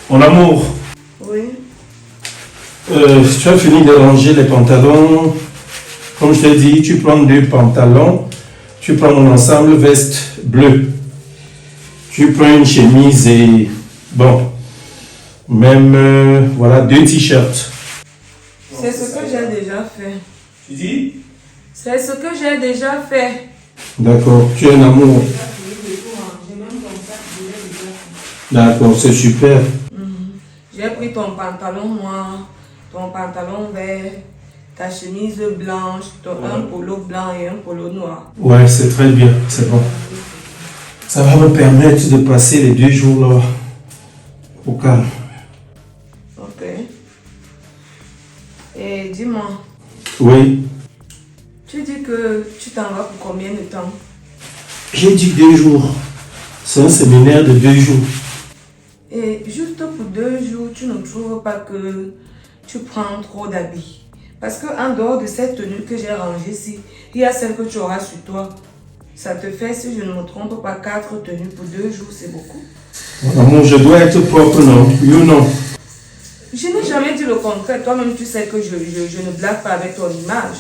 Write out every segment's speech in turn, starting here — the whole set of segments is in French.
Mon amour, Oui. tu as fini de ranger les pantalons. Comme je t'ai dit, tu prends 2 pantalons, tu prends mon ensemble veste bleue. Tu prends une chemise et, bon, même, voilà, 2 t-shirts. C'est ce que j'ai déjà fait. Tu dis? C'est ce que j'ai déjà fait. D'accord, tu es un amour. D'accord, c'est super. J'ai pris ton pantalon noir, ton pantalon vert, ta chemise blanche, un polo blanc et un polo noir. Ouais, c'est très bien, c'est bon. Ça va me permettre de passer les 2 jours là au calme. Ok. Et dis-moi, Oui, tu dis que tu t'en vas pour combien de temps? j'ai dit 2 jours. C'est un séminaire de 2 jours. Et juste pour 2 jours, tu ne trouves pas que tu prends trop d'habits? Parce qu'en dehors de cette tenue que j'ai rangée ici, il y a celle que tu auras sur toi. Ça te fait, si je ne me trompe pas, 4 tenues pour 2 jours, c'est beaucoup. Mon amour, je dois être propre, non? Oui ou non? Je n'ai jamais dit le contraire. Toi-même, tu sais que je ne blague pas avec ton image.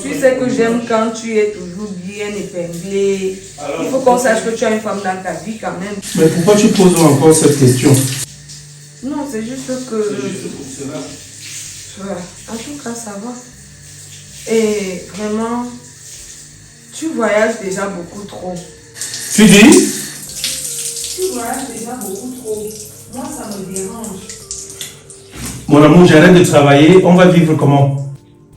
Tu sais que j'aime quand tu es toujours bien épinglé. Il faut qu'on sache que tu as une femme dans ta vie quand même. Mais pourquoi tu poses encore cette question? Non, c'est juste que... C'est juste pour cela. Ouais, en tout cas, ça va. Et vraiment, tu voyages déjà beaucoup trop. Tu dis? Tu voyages déjà beaucoup trop. Moi, ça me dérange. Mon amour, j'arrête de travailler, on va vivre comment?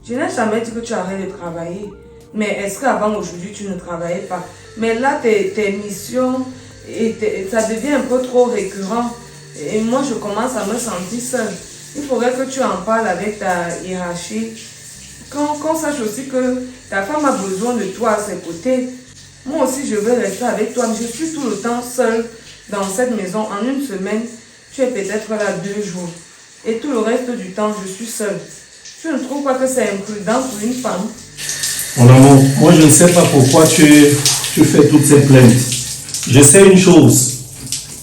Je n'ai jamais dit que tu arrêtes de travailler. Mais est-ce qu'avant aujourd'hui, tu ne travaillais pas? Mais là, tes missions, ça devient un peu trop récurrent. Et moi, je commence à me sentir seule. Il faudrait que tu en parles avec ta hiérarchie. Qu'on sache aussi que ta femme a besoin de toi à ses côtés. Moi aussi, je veux rester avec toi. Mais je suis tout le temps seule dans cette maison. En une semaine, tu es peut-être là 2 jours. Et tout le reste du temps, je suis seule. Tu ne trouves pas que c'est imprudent pour une femme? Mon amour, moi je ne sais pas pourquoi tu fais toutes ces plaintes. Je sais une chose,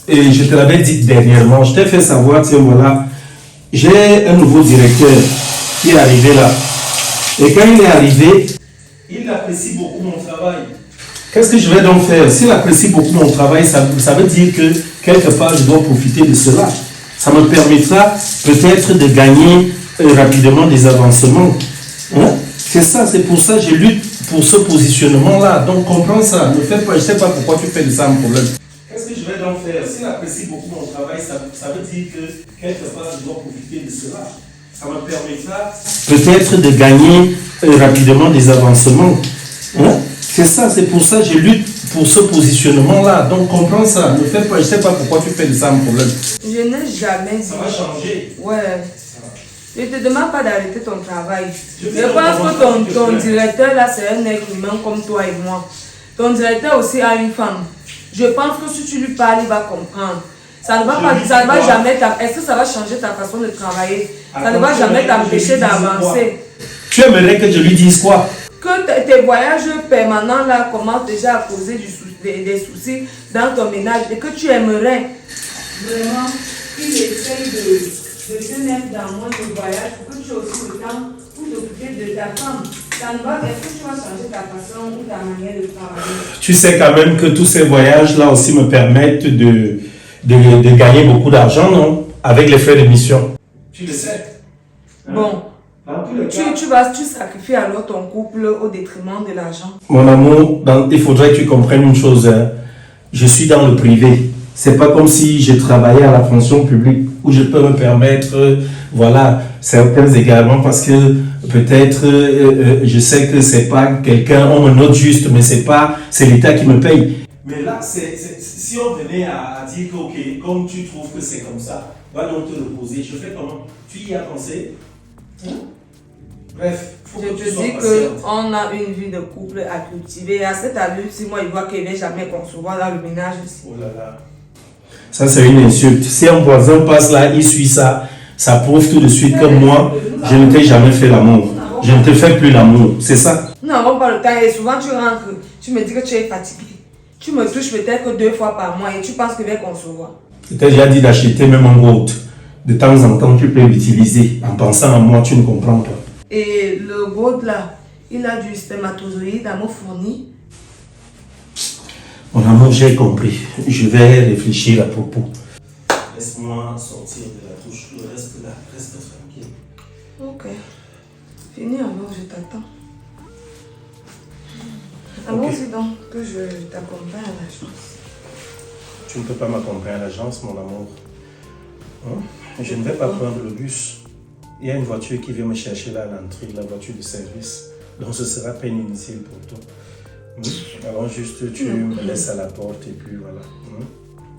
et je te l'avais dit dernièrement, je t'ai fait savoir, tiens voilà, j'ai un nouveau directeur qui est arrivé là. Et quand il est arrivé, il apprécie beaucoup mon travail. Qu'est-ce que je vais donc faire? S'il apprécie beaucoup mon travail, ça veut dire que quelque part je dois profiter de cela. Ça me permettra peut-être de gagner rapidement des avancements. Hein? C'est ça, c'est pour ça que je lutte pour ce positionnement-là. Donc comprends ça. Ne fais pas, je ne sais pas pourquoi tu fais de ça un problème. Qu'est-ce que je vais donc faire? S'il apprécie beaucoup mon travail, ça veut dire que quelque part je dois profiter de cela. Ça me permettra peut-être de gagner rapidement des avancements. Hein? C'est ça, c'est pour ça que je lutte pour ce positionnement-là. Donc comprends ça. Ne fais pas, je ne sais pas pourquoi tu fais de ça un problème. Je n'ai jamais dit. Ça va changer. Ouais. Je ne te demande pas d'arrêter ton travail. Je pense que ton directeur là, c'est un être humain comme toi et moi. Ton directeur aussi a une femme. Je pense que si tu lui parles, il va comprendre. Ça ne va pas, ça ne va jamais est-ce que ça va changer ta façon de travailler? Ça ne va jamais t'empêcher d'avancer. Tu aimerais que je lui dise quoi? Que tes voyages permanents là commencent déjà à poser des soucis dans ton ménage et que tu aimerais vraiment qu'il essaye de te mettre dans moins de voyages pour que tu aies aussi le temps pour t'occuper de ta femme. Ça ne va, est-ce que tu vas changer ta façon ou ta manière de travailler? Tu sais quand même que tous ces voyages-là aussi me permettent de gagner beaucoup d'argent, non? Avec les frais de mission. Tu le sais. Bon. Tu sacrifies alors ton couple au détriment de l'argent. Mon amour, il faudrait que tu comprennes une chose. Hein. Je suis dans le privé. C'est pas comme si je travaillais à la fonction publique où je peux me permettre, voilà, certains également parce que peut-être je sais que c'est pas quelqu'un, on me note juste, mais c'est l'État qui me paye. Mais là, si on venait à dire que, ok, comme tu trouves que c'est comme ça, va donc te reposer. Je fais comment? Tu y as pensé? Hein? Bref, je te dis qu'on a une vie de couple à cultiver. À cette allure, si moi, il voit qu'il ne va jamais concevoir dans le ménage ici. Oh là là. Ça, c'est une insulte. Si un voisin passe là, il suit ça, ça prouve tout de suite que moi, je ne t'ai jamais fait l'amour. Je ne te fais plus l'amour. C'est ça? Nous n'avons pas le temps. Et souvent, tu rentres, tu me dis que tu es fatigué. Tu me touches peut-être 2 fois par mois et tu penses que je vais concevoir. Je t'ai déjà dit d'acheter même un gold. De temps en temps, tu peux l'utiliser. En pensant à moi, tu ne comprends pas. Et le gold là, il a du spermatozoïde à me fournir. Mon amour, j'ai compris. Je vais réfléchir à propos. Laisse-moi sortir de la douche. Le reste là, reste tranquille. Ok. Fini alors, je t'attends. Allons-y donc, que je t'accompagne à l'agence. Tu ne peux pas m'accompagner à l'agence, mon amour. Hein? Je ne vais pas prendre le bus. Il y a une voiture qui vient me chercher là à l'entrée, la voiture de service. Donc ce sera peine inutile pour toi. Alors juste tu me laisses à la porte et puis voilà.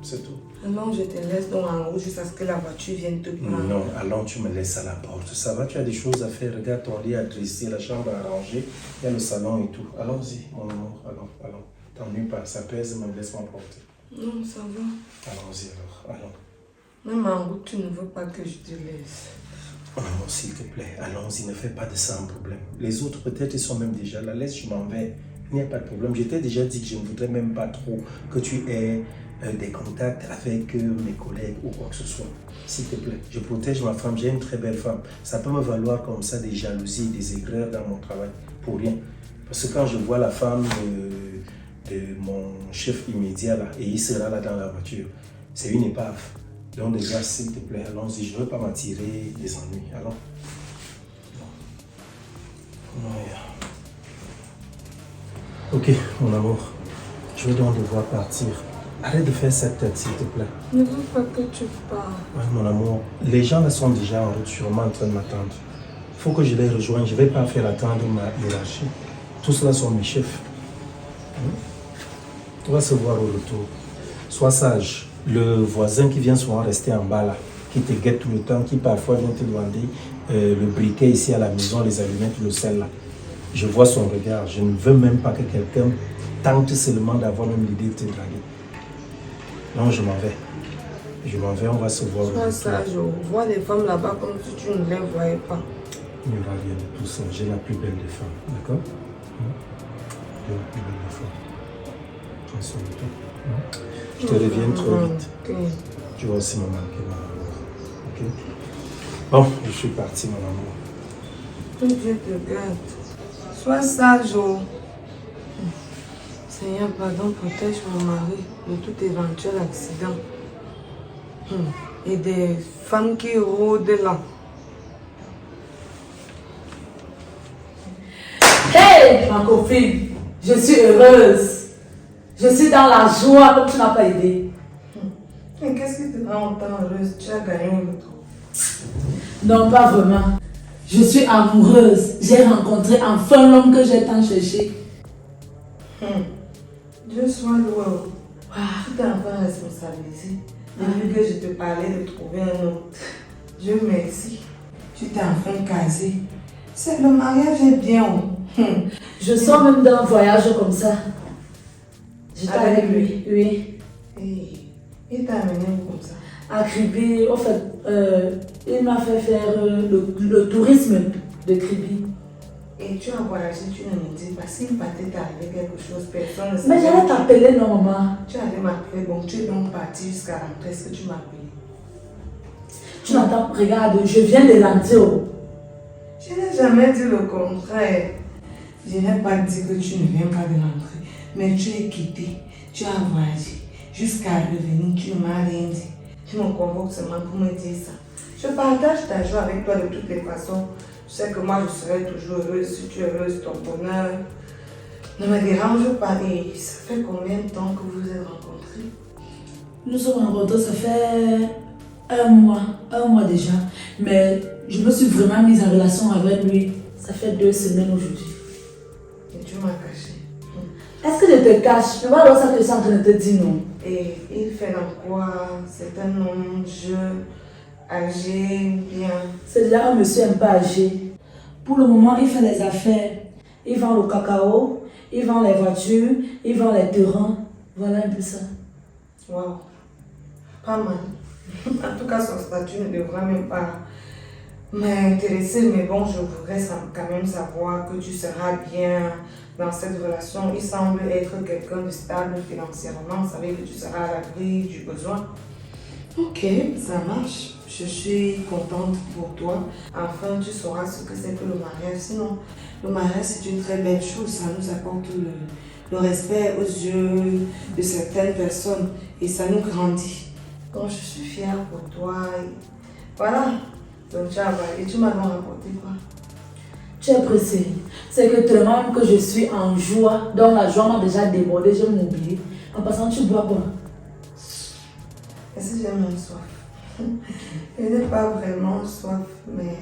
C'est tout. Alors je te laisse donc en haut jusqu'à ce que la voiture vienne te prendre. Non, alors tu me laisses à la porte. Ça va, tu as des choses à faire. Regarde ton lit à dresser, la chambre à ranger. Il y a le salon et tout. Allons-y, mon amour. Allons. T'ennuie pas, ça pèse, me laisse m'emporter. Non, ça va. Allons-y alors, allons. Même en route, tu ne veux pas que je te laisse. Oh, s'il te plaît, allons-y, ne fais pas de ça un problème. Les autres, peut-être, ils sont même déjà là. Laisse, je m'en vais. Il n'y a pas de problème. Je t'ai déjà dit que je ne voudrais même pas trop que tu aies des contacts avec mes collègues ou quoi que ce soit. S'il te plaît, je protège ma femme. J'ai une très belle femme. Ça peut me valoir comme ça des jalousies, des aigreurs dans mon travail. Pour rien. Parce que quand je vois la femme de mon chef immédiat là, et il sera là dans la voiture, c'est une épave. Donc déjà, s'il te plaît, allons-y. Je ne veux pas m'attirer des ennuis. Allons. Ok, mon amour. Je vais donc devoir partir. Arrête de faire cette tête, s'il te plaît. Je ne veux pas que tu parles. Ouais, mon amour. Les gens là sont déjà en route, sûrement en train de m'attendre. Il faut que je les rejoigne. Je ne vais pas faire attendre ma hiérarchie. Tous cela sont mes chefs. On va se voir au retour. Sois sage. Le voisin qui vient souvent rester en bas là, qui te guette tout le temps, qui parfois vient te demander le briquet ici à la maison, les allumettes, le sel là. Je vois son regard. Je ne veux même pas que quelqu'un tente seulement d'avoir même l'idée de te draguer. Non, je m'en vais. On va se voir au retour. Sois sage, je vois les femmes là-bas comme si tu ne les voyais pas. Il n'y aura rien de tout ça. J'ai la plus belle des femmes. D'accord? J'ai la plus belle des femmes. Prends soin de toi. Je te reviens trop vite. Okay. Tu vas aussi me manquer, mon amour. Ok? Bon, je suis parti, mon amour. Que Dieu te garde. Sois sage, oh. Seigneur, pardon, protège mon mari de tout éventuel accident. Et des femmes qui rôdent là. Hey, ma copine, je suis heureuse. Je suis dans la joie comme tu n'as pas idée. Mais qu'est-ce qui te rend autant heureuse? Tu as gagné le tour. Non, pas vraiment. Je suis amoureuse. J'ai rencontré enfin l'homme que j'ai tant cherché. Dieu soit loué. Tu t'es enfin responsabilisé. Depuis que je te parlais de trouver un homme. Dieu merci. Tu t'es enfin casé. C'est le mariage est bien. Je sors même d'un voyage comme ça. J'étais Avec avec lui, oui. Et il t'a amené où comme ça? À Kribi, en fait, il m'a fait faire le tourisme de Kribi. Et tu as voyagé, tu ne me dis pas. S'il partait t'arriver quelque chose, personne ne sait. Mais j'allais t'appeler, non, maman. Tu allais m'appeler, bon, tu es donc parti jusqu'à rentrer. Est-ce que tu m'as appelé? Tu n'entends, regarde, je viens de rentrer. Je n'ai jamais dit le contraire. Je n'ai pas dit que tu ne viens pas de rentrer. Mais tu es quitté, tu as voyagé. Jusqu'à revenir, tu ne m'as rien dit. Tu me convoques seulement pour me dire ça. Je partage ta joie avec toi de toutes les façons. Je sais que moi, je serai toujours heureuse si tu es heureuse, ton bonheur ne me dérange pas. Et ça fait combien de temps que vous vous êtes rencontrés? Nous sommes rencontrés, ça fait un mois déjà. Mais je me suis vraiment mise en relation avec lui. Ça fait 2 semaines aujourd'hui. Et tu m'as caché. Est-ce que je te cache? Je vois alors ça que je suis en train de te dire non. Et il fait dans quoi? C'est un homme jeune, âgé, bien. C'est déjà un monsieur un peu âgé. Pour le moment, il fait des affaires. Il vend le cacao, il vend les voitures, il vend les terrains. Voilà un peu ça. Waouh, pas mal. En tout cas, son statut ne devra même pas m'intéresser, mais bon, je voudrais quand même savoir que tu seras bien dans cette relation. Il semble être quelqu'un de stable financièrement. Ça veut dire que tu seras à l'abri du besoin. Ok, ça marche. Je suis contente pour toi. Enfin, tu sauras ce que c'est que le mariage. Sinon, le mariage, c'est une très belle chose. Ça nous apporte le respect aux yeux de certaines personnes et ça nous grandit. Donc, je suis fière pour toi. Et voilà. Donc, tu as avalé. Tu m'as donc rapporté quoi? Tu es pressé. C'est que tellement que je suis en joie, donc la joie m'a déjà débordé, je vais m'oublier. En passant, tu bois quoi? Est-ce que j'ai même soif? Je n'ai pas vraiment soif, mais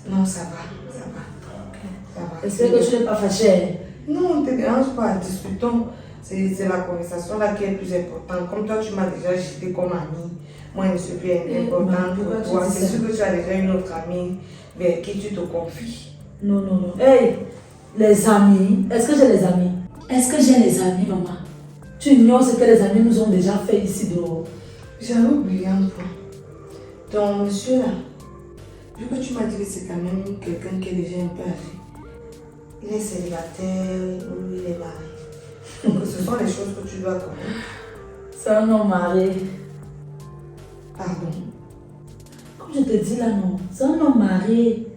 non, ça va, ça va. Ça va. Est-ce que tu n'es pas fâché? Non, ne te dérange pas, discutons. C'est la conversation là qui est plus importante. Comme toi, tu m'as déjà jeté comme amie. Moi, je ne suis plus importante pour toi. C'est sûr que tu as déjà une autre amie vers qui tu te confies. Non, non, non. Hey, les amis. Est-ce que j'ai les amis? Est-ce que j'ai les amis, maman? Tu ignores ce que les amis nous ont déjà fait ici dehors. J'avais oublié un point. Ton monsieur là, vu que tu m'as dit que c'est quand même quelqu'un qui est déjà un peu âgé, il est célibataire ou il est marié. Donc ce sont les choses que tu dois connaître. C'est un homme marié. Pardon. Comme je te dis là, non. C'est un homme marié.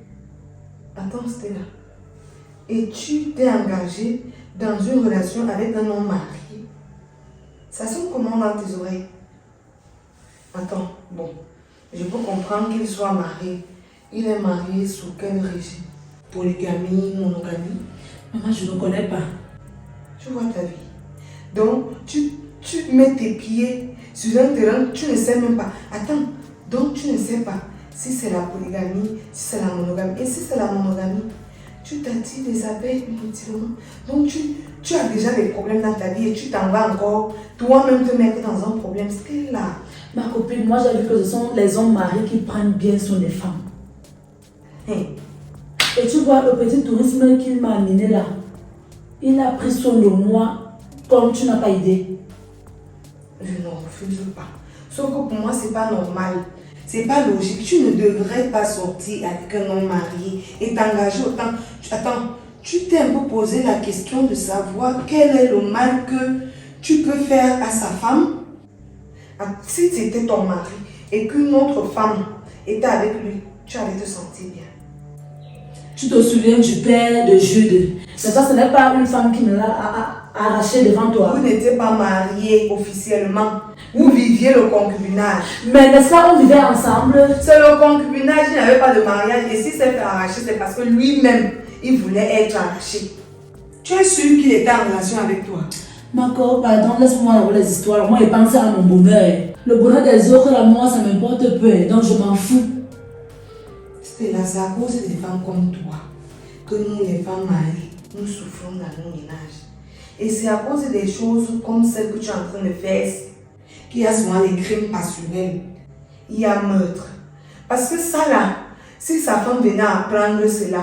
Attends, Stella. Et tu t'es engagée dans une relation avec un homme marié. Ça sonne comment dans tes oreilles? Attends, bon. Je peux comprendre qu'il soit marié. Il est marié sous quel régime? Polygamie, monogamie? Maman, je ne connais pas. Tu vois ta vie. Donc, tu mets tes pieds sur un terrain, tu ne sais même pas. Attends, donc tu ne sais pas si c'est la polygamie, si c'est la monogamie. Et si c'est la monogamie, tu t'attires des abeilles inutilement. Donc, tu as déjà des problèmes dans ta vie et tu t'en vas encore toi-même te mettre dans un problème. C'est là. Ma copine, moi j'ai vu que ce sont les hommes mariés qui prennent bien soin des femmes. Hey. Et tu vois, le petit tourisme qu'il m'a amené là, il a pris soin de moi comme tu n'as pas idée. Je n'en refuse pas. Sauf que pour moi, c'est pas normal. C'est pas logique. Tu ne devrais pas sortir avec un homme marié et t'engager autant. Attends, tu t'es un peu posé la question de savoir quel est le mal que tu peux faire à sa femme. Si c'était ton mari et qu'une autre femme était avec lui, tu allais te sentir bien. Tu te souviens du père de Jude? Mais ça, ce n'est pas une femme qui me l'a arraché devant toi. Vous n'étiez pas mariés officiellement. Vous viviez le concubinage. Mais n'est-ce pas, on vivait ensemble? C'est le concubinage, il n'avait pas de mariage. Et si c'est fait arracher, c'est parce que lui-même, il voulait être arraché. Tu es sûr qu'il était en relation avec toi? Marco, pardon, laisse-moi avoir les histoires. Moi, je pense à mon bonheur. Le bonheur des autres, là, moi, ça m'importe peu. Donc, je m'en fous. C'est à cause des femmes comme toi que nous, les femmes mariées, nous souffrons dans nos ménages. Et c'est à cause des choses comme celles que tu es en train de faire qu'il y a souvent des crimes passionnels. Il y a meurtre. Parce que ça là, si sa femme venait apprendre cela,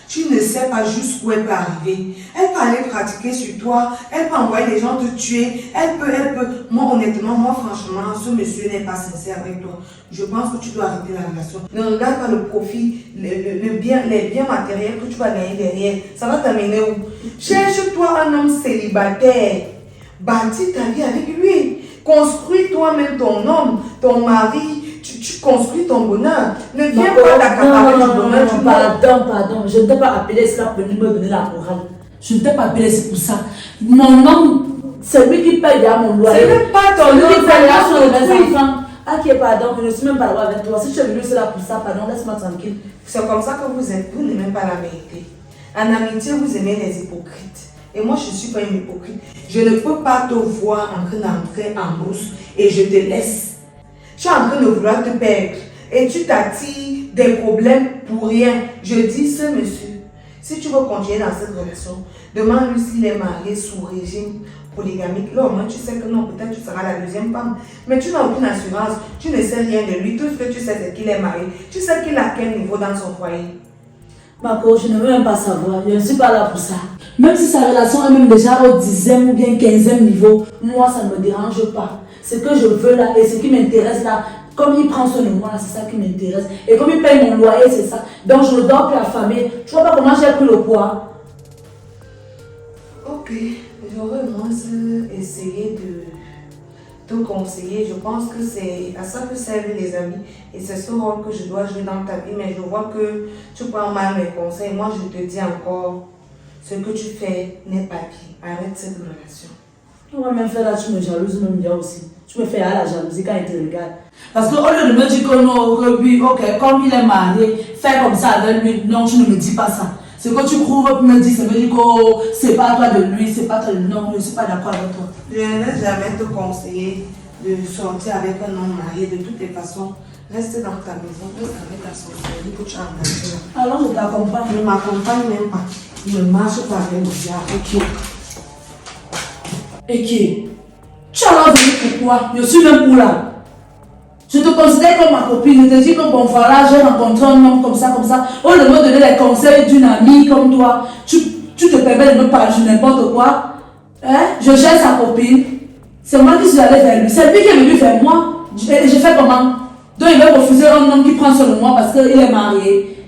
tu ne sais pas jusqu'où elle peut arriver. Elle peut aller pratiquer sur toi, elle peut envoyer des gens te tuer, elle peut. Moi honnêtement, moi franchement, ce monsieur n'est pas sincère avec toi. Je pense que tu dois arrêter la relation. Ne regarde pas le profit, les biens matériels que tu vas gagner derrière. Ça va t'amener où? Cherche-toi un homme célibataire. Bâtis ta vie avec lui. Construis toi-même ton homme, ton mari. Tu construis ton bonheur. Ne viens pas t'accaparer du bonheur. Pardon. Je ne t'ai pas appelé cela pour venir me donner la morale. Je ne t'ai pas appelé, c'est pour ça. Mon homme, c'est lui qui paye à mon loyer. Ce n'est pas ton homme, qui paye à c'est mes enfants. Ok, pardon, je ne suis même pas là avec toi. Si tu es venu, c'est là pour ça. Pardon, laisse-moi tranquille. C'est comme ça que vous êtes. Vous n'aimez pas la vérité. En amitié, vous aimez les hypocrites. Et moi, je ne suis pas une hypocrite. Je ne peux pas te voir en train d'entrer en brousse et je te laisse. Tu es en train de vouloir te perdre et tu t'attires des problèmes pour rien. Je dis ce monsieur, si tu veux continuer dans cette relation, demande-lui s'il est marié sous régime polygamique. Là, au moins, tu sais que non, peut-être tu seras la deuxième femme. Mais tu n'as aucune assurance, tu ne sais rien de lui. Tout ce que tu sais, c'est qu'il est marié. Tu sais qu'il a quel niveau dans son foyer. Marco, je ne veux même pas savoir. Je ne suis pas là pour ça. Même si sa relation est même déjà au 10e ou bien 15e niveau, moi, ça ne me dérange pas. Ce que je veux là et ce qui m'intéresse là, comme il prend soin de moi là, c'est ça qui m'intéresse. Et comme il paye mon loyer, c'est ça. Donc je ne dors plus affamée. Tu vois pas comment j'ai pris le poids? Ok, j'aurais moins essayé te conseiller. Je pense que c'est à ça que servent les amis. Et c'est ce rôle que je dois jouer dans ta vie. Mais je vois que tu prends mal mes conseils. Moi, je te dis encore, ce que tu fais n'est pas bien. Arrête cette relation. On va même faire là, tu me jalouses même bien aussi. Tu me fais à la jalousie quand il te regarde. Parce que au lieu de me dire que non, que lui, ok, comme il est marié, fais comme ça avec lui. Non, tu ne me dis pas ça. Ce que tu trouves pour me dire, ça veut dire que oh, c'est pas toi de lui, c'est pas toi de lui. Non, je ne suis pas d'accord avec toi. Je ne vais jamais te conseiller de sortir avec un homme marié. De toutes les façons, reste dans ta maison, reste avec ta sorcellerie que tu as engagée. Alors je t'accompagne. Ne m'accompagne même pas. Je marche pas avec mon diable. Ok. Et qui? Tu as alors venu pourquoi? Je suis même pour là. Je te considère comme ma copine. Je te dis que bon voilà, j'ai rencontré un homme comme ça. Au lieu de me donner les conseils d'une amie comme toi, tu te permets de me parler de n'importe quoi. Hein? Je cherche sa copine. C'est moi qui suis allée vers lui. C'est lui qui est venu vers moi. Je fais comment? Donc il va refuser un homme qui prend soin de moi parce qu'il est marié.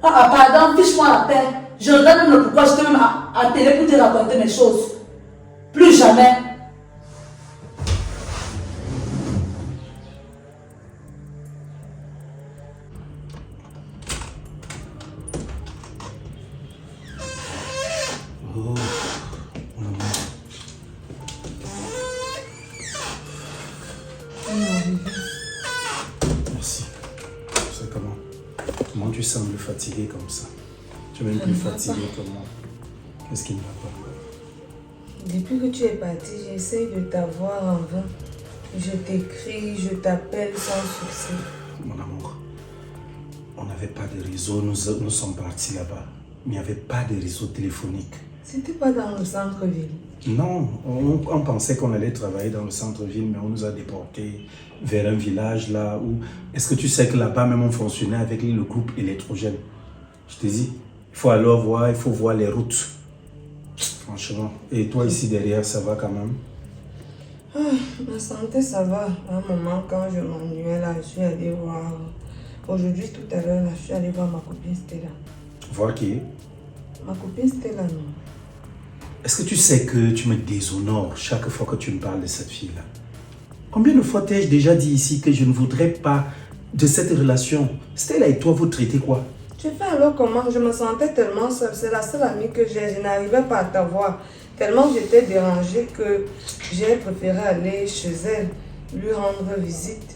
Ah pardon, fiche-moi la paix. Je regarde même le pourquoi. Je t'ai même attelé pour te raconter mes choses. Plus jamais. Oh, mon amour. Merci. Tu sais comment tu sembles fatigué comme ça? Tu es même plus fatigué que moi. Qu'est-ce qui ne va pas? Depuis que tu es parti, j'essaie de t'avoir en vain. Je t'écris, je t'appelle sans succès. Mon amour, on n'avait pas de réseau, nous sommes partis là-bas. Mais il n'y avait pas de réseau téléphonique. C'était pas dans le centre-ville. Non, on pensait qu'on allait travailler dans le centre-ville, mais on nous a déportés vers un village là où... Est-ce que tu sais que là-bas même on fonctionnait avec le groupe électrogène? Je te dis, il faut alors voir, il faut voir les routes. Franchement. Et toi ici derrière, ça va quand même? Ma santé, ça va. À un moment, quand je m'ennuyais là, je suis allée voir... Aujourd'hui, tout à l'heure, je suis allée voir ma copine Stella. Voir qui? Ma copine Stella, non. Est-ce que tu sais que tu me déshonores chaque fois que tu me parles de cette fille-là? Combien de fois t'ai-je déjà dit ici que je ne voudrais pas de cette relation? Stella et toi, vous traitez quoi? Tu fais alors comment? Je me sentais tellement seule. C'est la seule amie que j'ai. Je n'arrivais pas à t'avoir. Tellement j'étais dérangée que j'ai préféré aller chez elle, lui rendre visite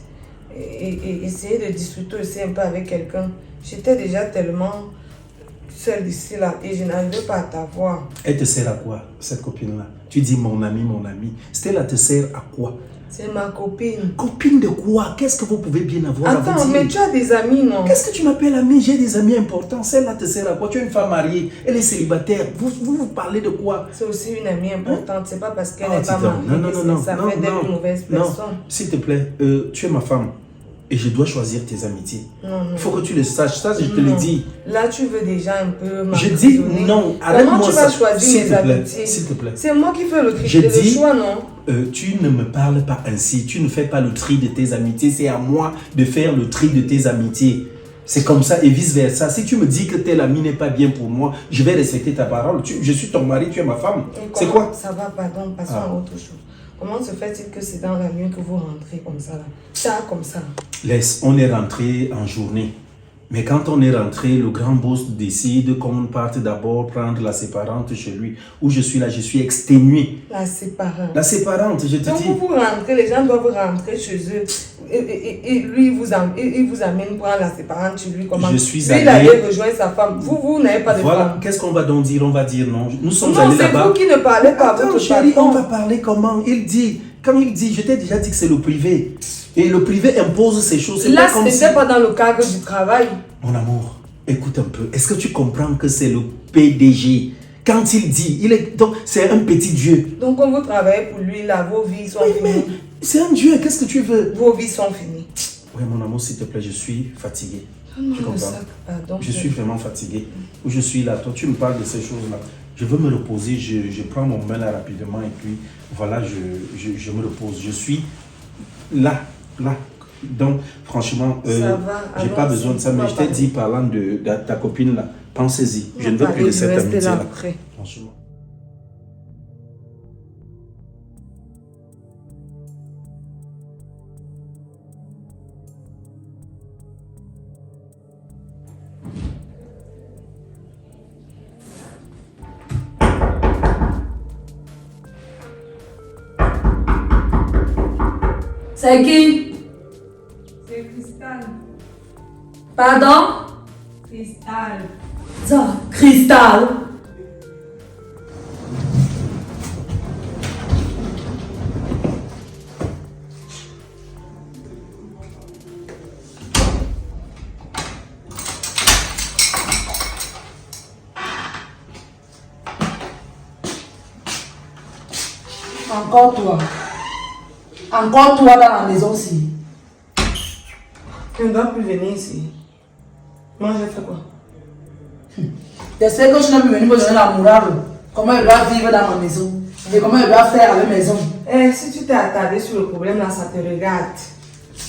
et essayer de discuter aussi un peu avec quelqu'un. J'étais déjà tellement seule ici là et je n'arrivais pas à t'avoir. Elle te sert à quoi, cette copine-là? Tu dis mon ami, mon ami. Stella te sert à quoi? C'est ma copine. Copine de quoi? Qu'est-ce que vous pouvez bien avoir à vous Attends, dire? mais tu as des amis, non? Qu'est-ce que tu m'appelles ami? J'ai des amis importants. Celle-là te sert à quoi? Tu es une femme mariée. Elle est célibataire. Vous parlez de quoi? C'est aussi une amie importante. C'est pas parce qu'elle Ah, n'est pas mariée. non, ça fait d'elle une mauvaise personne. Non, s'il te plaît, tu es ma femme. Et je dois choisir tes amitiés. Non, non. Il faut que tu le saches. Ça, je te le dis. Là, tu veux déjà un peu Je dis non. Arrête-moi ça. Comment tu vas choisir mes amitiés? S'il te plaît. C'est moi qui fais le Je dis, choix, non? Tu ne me parles pas ainsi. Tu ne fais pas le tri de tes amitiés. C'est à moi de faire le tri de tes amitiés. C'est comme ça et vice-versa. Si tu me dis que tel ami n'est pas bien pour moi, je vais respecter ta parole. Je suis ton mari, tu es ma femme. C'est quoi? Ça va, pardon, passons à autre chose. Comment se fait-il que c'est dans la nuit que vous rentrez comme ça là? Tard comme ça. Laisse, on est rentré en journée. Mais quand on est rentré, le grand boss décide qu'on parte d'abord prendre la séparante chez lui. Où je suis là, je suis exténué. La séparante. La séparante, je te Donc dis. vous rentrez, les gens doivent rentrer chez eux. Et lui, il vous amène prendre la séparante chez lui. Comment? Je suis lui, allé. il allait rejoindre sa femme. Vous n'avez pas de Voilà, femme. qu'est-ce qu'on va donc dire? On va dire non. Nous sommes Non, allés c'est là-bas. vous qui ne parlez pas. Attends, votre chérie, patron. on va parler comment? Quand il dit, je t'ai déjà dit que c'est le privé. Et le privé impose ces choses. Là, ce n'était pas dans le cadre du travail. Mon amour, écoute un peu. Est-ce que tu comprends que c'est le PDG? Quand il dit, donc c'est un petit dieu. Donc, quand vous travaillez pour lui, là, vos vies sont Oui, finies. mais c'est un dieu, qu'est-ce que tu veux? Vos vies sont finies. Oui, mon amour, s'il te plaît, je suis fatigué. Tu comprends? Pardon. Je suis vraiment fatigué. Où je suis là, toi, tu me parles de ces choses-là. Je veux me reposer, je prends mon bain là rapidement et puis voilà, je me repose. Je suis là. Donc, franchement, j'ai pas besoin de ça, mais je t'ai dit, parlant de ta copine là, pensez-y. Je ne veux plus de cette amitié là. Franchement. C'est qui? C'est Cristal. Pardon? Cristal. Ça, Cristal. Encore toi. Encore toi dans la maison aussi. Tu ne dois plus venir ici. Moi, j'ai fait quoi? J'espère que tu n'as plus venu me donner la morale. Comment elle doit vivre dans ma maison. Et comment elle doit faire à la maison. Eh, si tu t'es attardé sur le problème là, ça te regarde.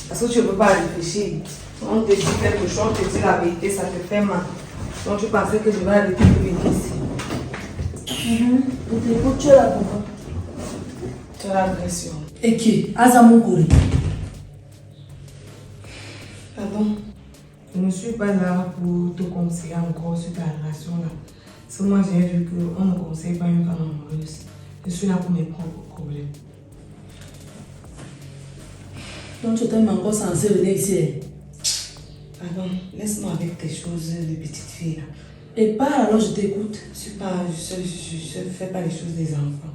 Parce que tu ne peux pas réfléchir. On te dit quelque chose, on te dit la vérité, ça te fait mal. Donc tu pensais que je vais arrêter de venir ici. Je t'écoute, tu es là pourquoi? Tu as l'agression. Et qui? Azamou Kouri. Pardon. Je ne suis pas là pour te conseiller encore sur ta relation là. C'est moi j'ai vu qu'on ne conseille pas une femme amoureuse. Je suis là pour mes propres problèmes. Donc tu étais encore censé venir ici. Pardon, laisse-moi avec tes choses de petite fille là. Et pas alors je t'écoute. Je ne fais pas les choses des enfants.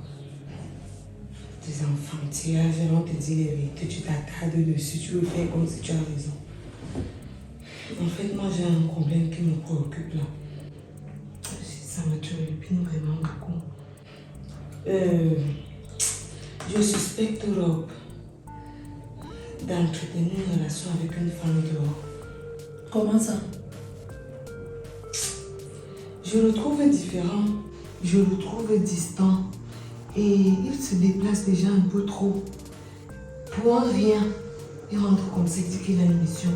Des enfantillages, on te dit les vérités, tu t'attardes dessus, tu veux faire comme si tu as raison. En fait, moi j'ai un problème qui me préoccupe là. Ça me turlupine vraiment beaucoup. Je suspecte Rob d'entretenir une relation avec une femme dehors. Comment ça? Je le trouve différent, je le trouve distant et il se déplace déjà un peu trop. Pour un rien, il rentre comme ça, il dit qu'il a une mission.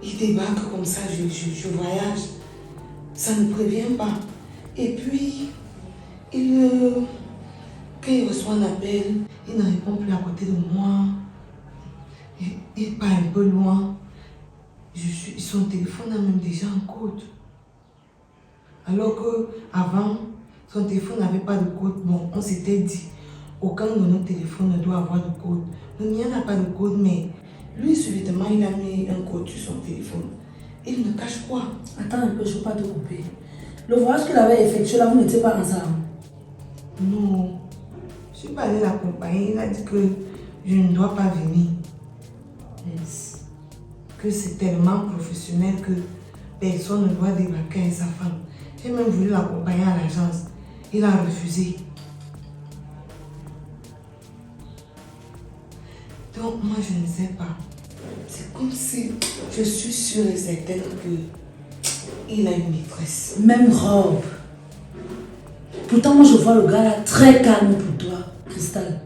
Il débarque comme ça, je voyage. Ça ne prévient pas. Et puis, quand il reçoit un appel, il ne répond plus à côté de moi. Il part un peu loin. Son téléphone a même déjà un code. Alors qu'avant, son téléphone n'avait pas de code. Bon, on s'était dit, aucun de nos téléphones ne doit avoir de code. Le mien n'a pas de code, mais lui, subitement, il a mis un code sur son téléphone. Il ne cache quoi? Attends un peu, je ne veux pas te couper. Le voyage qu'il avait effectué là, vous n'étiez pas ensemble? Non. Je suis pas allée l'accompagner. Il a dit que je ne dois pas venir. Yes. Que c'est tellement professionnel que personne ne doit débarquer avec sa femme. J'ai même voulu l'accompagner à l'agence. Il a refusé. Donc moi je ne sais pas. C'est comme si je suis sûre et certaine qu'il a une maîtresse. Même robe. Pourtant moi je vois le gars là très calme pour toi, Cristal.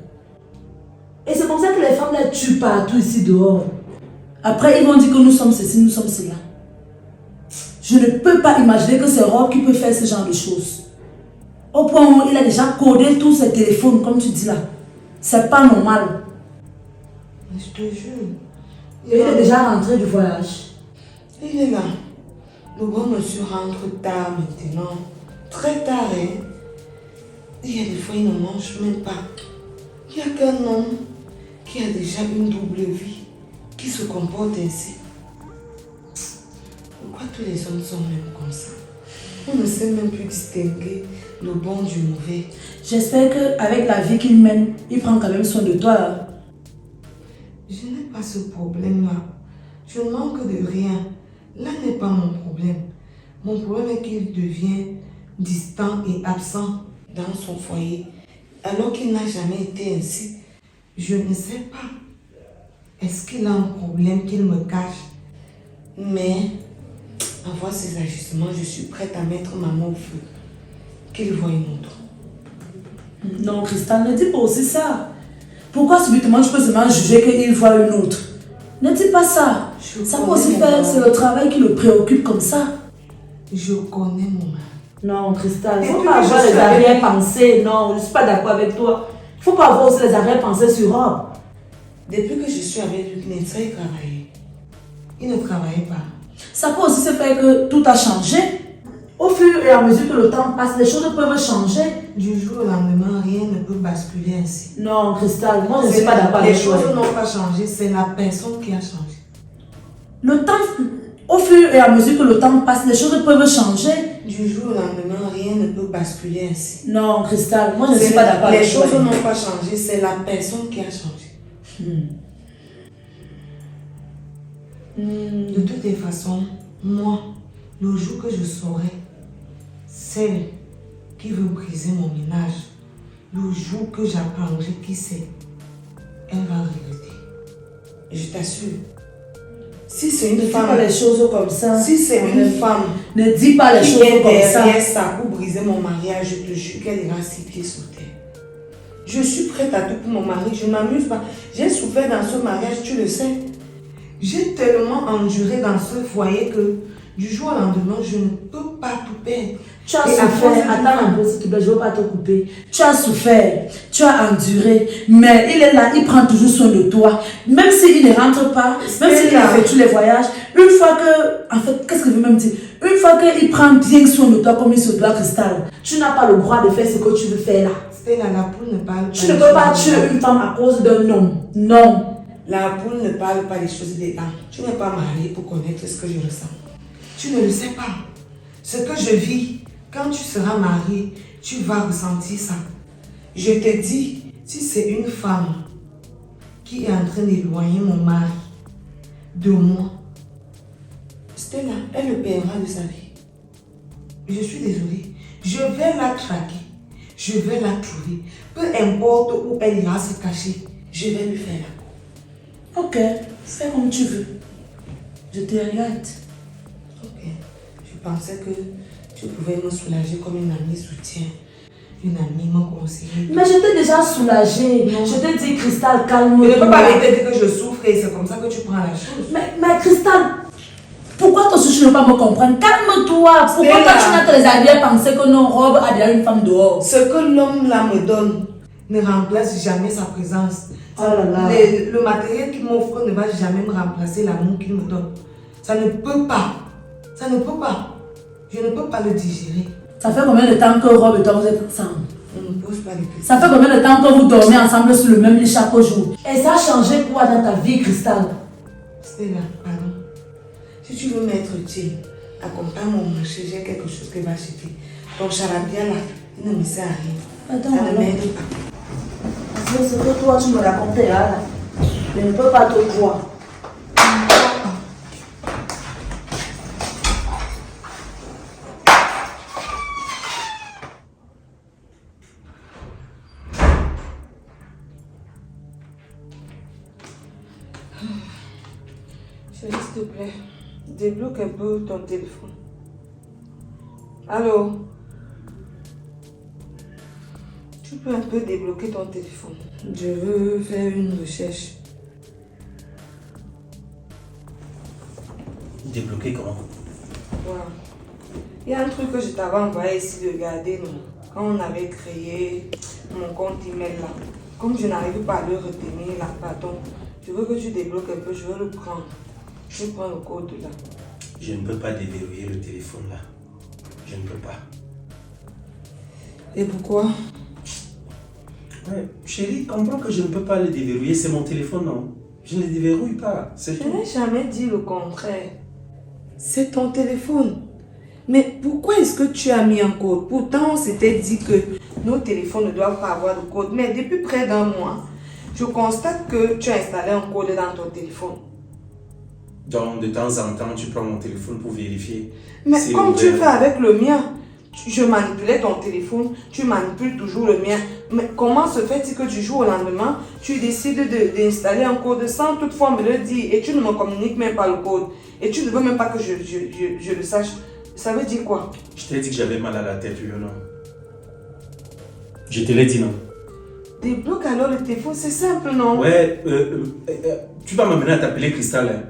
Et c'est comme ça que les femmes là tuent partout ici dehors. Après ils vont dire que nous sommes ceci, nous sommes cela. Je ne peux pas imaginer que c'est Rob qui peut faire ce genre de choses. Au point où il a déjà codé tous ses téléphones, comme tu dis là. C'est pas normal. Mais je te jure. Et il est déjà rentré du voyage. Il est là. Le bon monsieur rentre tard maintenant. Très tard, hein. Il y a des fois, il ne mange même pas. Il n'y a qu'un homme qui a déjà une double vie, qui se comporte ainsi. Pourquoi tous les hommes sont même comme ça? On ne sait même plus distinguer le bon du mauvais. J'espère qu'avec la vie qu'il mène, il prend quand même soin de toi là. Je n'ai pas ce problème-là. Je ne manque de rien. Là n'est pas mon problème. Mon problème est qu'il devient distant et absent dans son foyer, alors qu'il n'a jamais été ainsi. Je ne sais pas. Est-ce qu'il a un problème qu'il me cache? Mais, à voir ses ajustements, je suis prête à mettre ma main au feu. Qu'il voie une autre. Non, Cristal, ne dis pas aussi ça. Pourquoi subitement tu peux seulement juger qu'il voit une autre? Ne dis pas ça. Ça peut aussi faire, c'est le travail qui le préoccupe comme ça. Je connais mon mari. Non, Cristal, il ne faut Depuis pas que avoir je les suis avec arrière-pensées. Non, je ne suis pas d'accord avec toi. Il ne faut pas avoir aussi les arrière-pensées sur Rob. Depuis que je suis avec lui, il ne sait travailler. Il ne travaillait pas. Ça peut aussi se faire que tout a changé. Au fur fur et à mesure que le temps passe, les choses peuvent changer. Du jour au lendemain, rien ne peut basculer ainsi. Non, Cristal, moi je ne suis pas d'accord avec toi. Les choses n'ont pas changé, c'est la personne qui a changé. Le temps, au fur et à mesure que le temps passe, les choses peuvent changer. Du jour au lendemain, rien ne peut basculer ainsi. Non, Cristal, moi je ne suis pas d'accord avec toi. Les choses n'ont pas changé, c'est la personne qui a changé. De toutes les façons, moi, le jour que je saurai, celle qui veut briser mon ménage, le jour que j'apprendrai qui c'est, elle va regretter. Je t'assure. Si c'est une femme, ne dis pas les choses comme ça. Si c'est une femme, ne dis pas les choses comme ça. Derrière ça pour briser mon mariage, je te jure qu'elle ira 6 pieds sur terre. Je suis prête à tout pour mon mari, je ne m'amuse pas. J'ai souffert dans ce mariage, tu le sais. J'ai tellement enduré dans ce foyer que du jour au lendemain, je ne peux pas tout perdre. Tu as souffert, attends un peu s'il te plaît, je ne veux pas te couper. Tu as souffert, tu as enduré, mais il est là, il prend toujours soin de toi. Même s'il ne rentre pas, même s'il effectue les voyages, une fois que, en fait, qu'est-ce que je veux même dire? Une fois qu'il prend bien soin de toi comme il se doit, Cristal, tu n'as pas le droit de faire ce que tu veux faire là. Stella, la poule ne parle pas. Tu ne peux pas tuer une femme à cause d'un homme. Non. La poule ne parle pas des choses des âmes. Tu n'es pas mariée pour connaître ce que je ressens. Tu ne le sais pas. Ce que je vis, quand tu seras mariée, tu vas ressentir ça. Je te dis, si c'est une femme qui est en train d'éloigner mon mari de moi, Stella, elle le paiera de sa vie. Je suis désolée. Je vais la traquer. Je vais la trouver. Peu importe où elle ira se cacher, je vais lui faire la peau. Ok, fais comme tu veux. Je te regarde. Ok. Je pensais que tu pouvais me soulager comme une amie soutien. Une amie me conseiller. Mais je t'ai déjà soulagée. Non. Je t'ai dit, Cristal, calme-toi. Je ne peux pas arrêter de dire que je souffre et c'est comme ça que tu prends la chose. Mais Cristal, pourquoi toi aussi tu ne veux pas me comprendre? Calme-toi. Pourquoi toi tu n'as que les habits à penser que nos robes a déjà une femme dehors? Ce que l'homme là me donne ne remplace jamais sa présence. Oh là là. Le matériel qu'il m'offre ne va jamais me remplacer l'amour qu'il me donne. Ça ne peut pas. Ça ne peut pas. Je ne peux pas le digérer. Ça fait combien de temps que Rob et toi vous êtes ensemble? On ne pose pas les questions. Ça fait combien de temps que vous dormez ensemble sur le même lit chaque jour? Et ça a changé quoi dans ta vie, Cristal? Stella, pardon. Si tu veux m'être utile, accompagne-moi au marché, j'ai quelque chose que je vais acheter. Ton charabia là, il ne me sert à rien. Attends, ça ne m'aide pas. C'est ce que toi tu me racontais là. Je ne peux pas te croire. Chérie, s'il te plaît, débloque un peu ton téléphone. Allô? Tu peux un peu débloquer ton téléphone. Je veux faire une recherche. Débloquer comment? Voilà. Il y a un truc que je t'avais envoyé ici de regarder, non? Quand on avait créé mon compte email là. Comme je n'arrive pas à le retenir là, pardon. Je veux que tu débloques un peu, je veux le prendre. Je prends le code là. Je ne peux pas déverrouiller le téléphone là. Je ne peux pas. Et pourquoi? Ouais, chérie, comprends que je ne peux pas le déverrouiller, c'est mon téléphone, non? Je ne le déverrouille pas, c'est Je tout. n'ai jamais dit le contraire. C'est ton téléphone. Mais pourquoi est-ce que tu as mis un code? Pourtant, on s'était dit que nos téléphones ne doivent pas avoir de code. Mais depuis près d'un mois, je constate que tu as installé un code dans ton téléphone. Donc, de temps en temps, tu prends mon téléphone pour vérifier. Mais si comme ouvert. tu fais avec le mien, je manipulais ton téléphone, tu manipules toujours le mien. Mais comment se fait-il que du jour au lendemain, tu décides d'installer un code sans toutefois me le dire et tu ne me communiques même pas le code et tu ne veux même pas que je le sache? Ça veut dire quoi? Je t'ai dit que j'avais mal à la tête, oui ou non? Je te l'ai dit, non? Débloque alors le téléphone, c'est simple, non? Ouais, tu vas m'amener à t'appeler Cristal. Hein.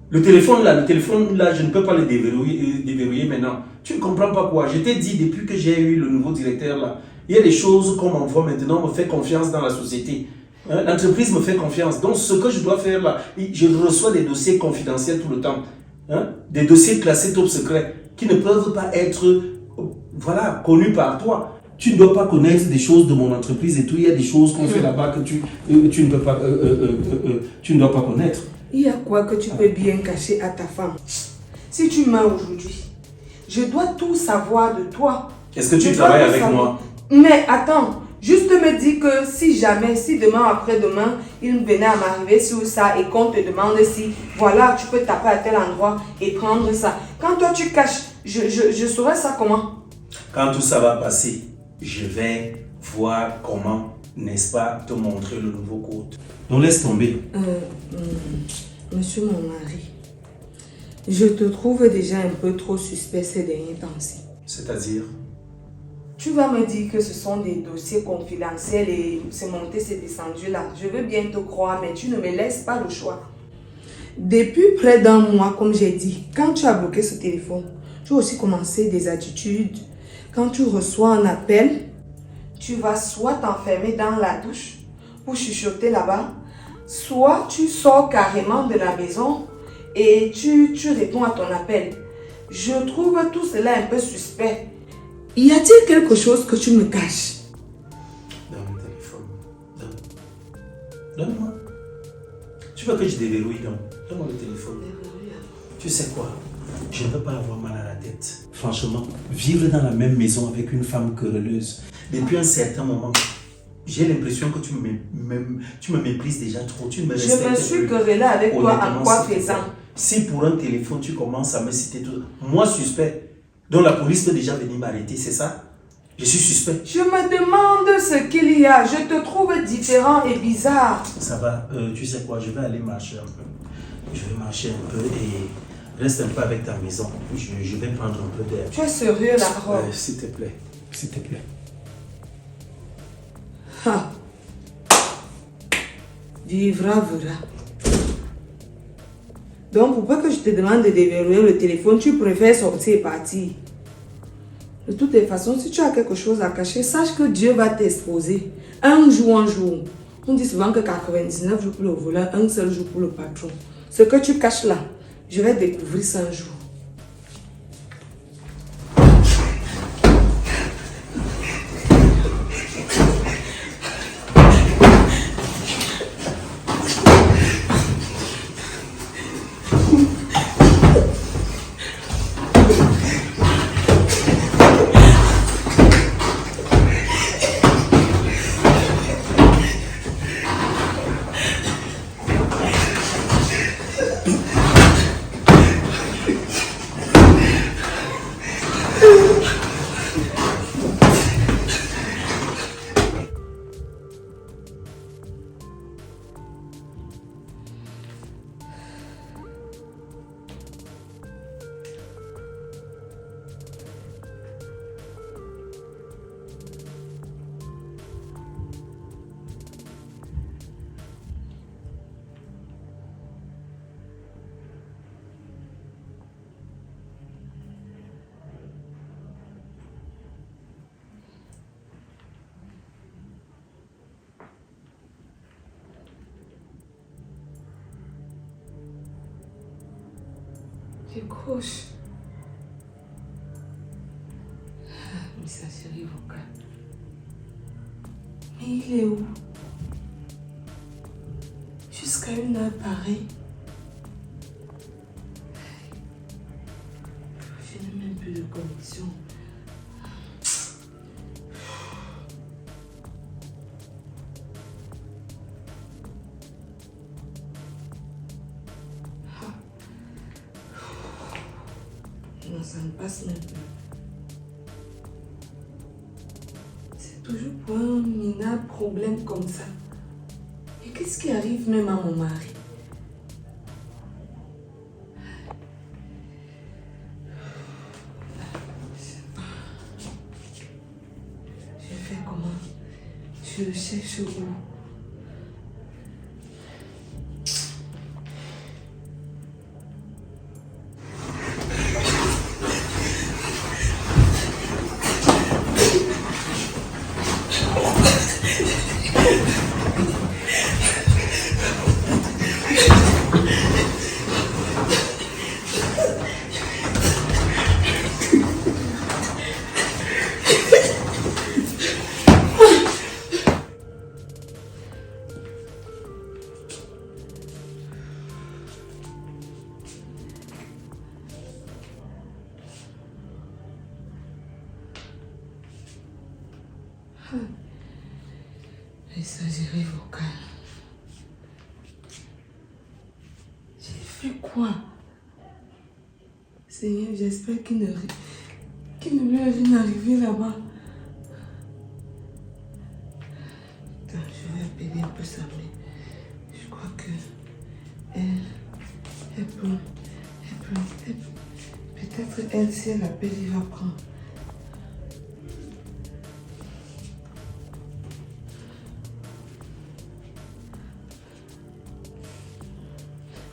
Le téléphone là, je ne peux pas le déverrouiller maintenant. Tu ne comprends pas quoi? Je t'ai dit depuis que j'ai eu le nouveau directeur là, il y a des choses qu'on m'envoie maintenant, me fait confiance dans la société. Hein? L'entreprise me fait confiance. Donc ce que je dois faire là, je reçois des dossiers confidentiels tout le temps. Hein? Des dossiers classés top secret qui ne peuvent pas être voilà, connu par toi. Tu ne dois pas connaître des choses de mon entreprise et tout. Il y a des choses qu'on fait là-bas que tu ne peux pas, tu ne dois pas connaître. Il y a quoi que tu peux bien cacher à ta femme? Si tu meurs aujourd'hui, je dois tout savoir de toi. Est-ce que tu travailles avec moi? Mais attends, juste me dis que si jamais, si demain après-demain, il venait à m'arriver sur ça et qu'on te demande si, voilà, tu peux taper à tel endroit et prendre ça. Quand toi tu caches, je saurais ça comment? Quand tout ça va passer, je vais voir comment, n'est-ce pas, te montrer le nouveau code. Donc laisse tomber. Monsieur mon mari, je te trouve déjà un peu trop suspect ces derniers temps-ci. C'est-à-dire? Tu vas me dire que ce sont des dossiers confidentiels et c'est monté, c'est descendu là. Je veux bien te croire, mais tu ne me laisses pas le choix. Depuis près d'un mois, comme j'ai dit, quand tu as bloqué ce téléphone, tu as aussi commencé des attitudes. Quand tu reçois un appel, tu vas soit t'enfermer dans la douche pour chuchoter là-bas, soit tu sors carrément de la maison et tu réponds à ton appel. Je trouve tout cela un peu suspect. Y a-t-il quelque chose que tu me caches? Donne le téléphone. Donne-moi. Tu veux que je déverrouille donc? Donne-moi le téléphone. Tu sais quoi? Je ne veux pas avoir mal à la tête. Franchement, vivre dans la même maison avec une femme querelleuse, depuis un certain moment, j'ai l'impression que tu me méprises déjà trop. Tu ne me respectes Je me suis plus. querellée avec toi en quoi faisant? Si pour un téléphone, tu commences à me citer tout, moi suspect, donc la police peut déjà venir m'arrêter, c'est ça? Je suis suspect. Je me demande ce qu'il y a. Je te trouve différent et bizarre. Ça va, tu sais quoi, je vais aller marcher un peu. Je vais marcher un peu et reste un peu avec ta maison. Je vais prendre un peu d'air. Tu es sérieux là, Rob? S'il te plaît, s'il te plaît. Ah. Vivra, verra. Donc, pour pas que je te demande de déverrouiller le téléphone, tu préfères sortir et partir. De toutes les façons, si tu as quelque chose à cacher, sache que Dieu va t'exposer. Un jour. On dit souvent que 99 jours pour le voleur, un seul jour pour le patron. Ce que tu caches là, je vais découvrir ça un jour. Décroche. Messagerie vocale. Mais il est où? Jusqu'à une heure pareille. Je n'ai même plus de connexion. Non, ça ne passe même plus. C'est toujours pour un minable problème comme ça. Et qu'est-ce qui arrive même à mon mari? Je fais comment? Je le cherche où? Messagerie vocale. J'ai fait quoi? Seigneur, j'espère qu'il ne lui a rien arrivé là-bas. Attends, je vais appeler un peu sa mère. Je crois que elle peut. Peut-être elle, si elle appelle, il va prendre.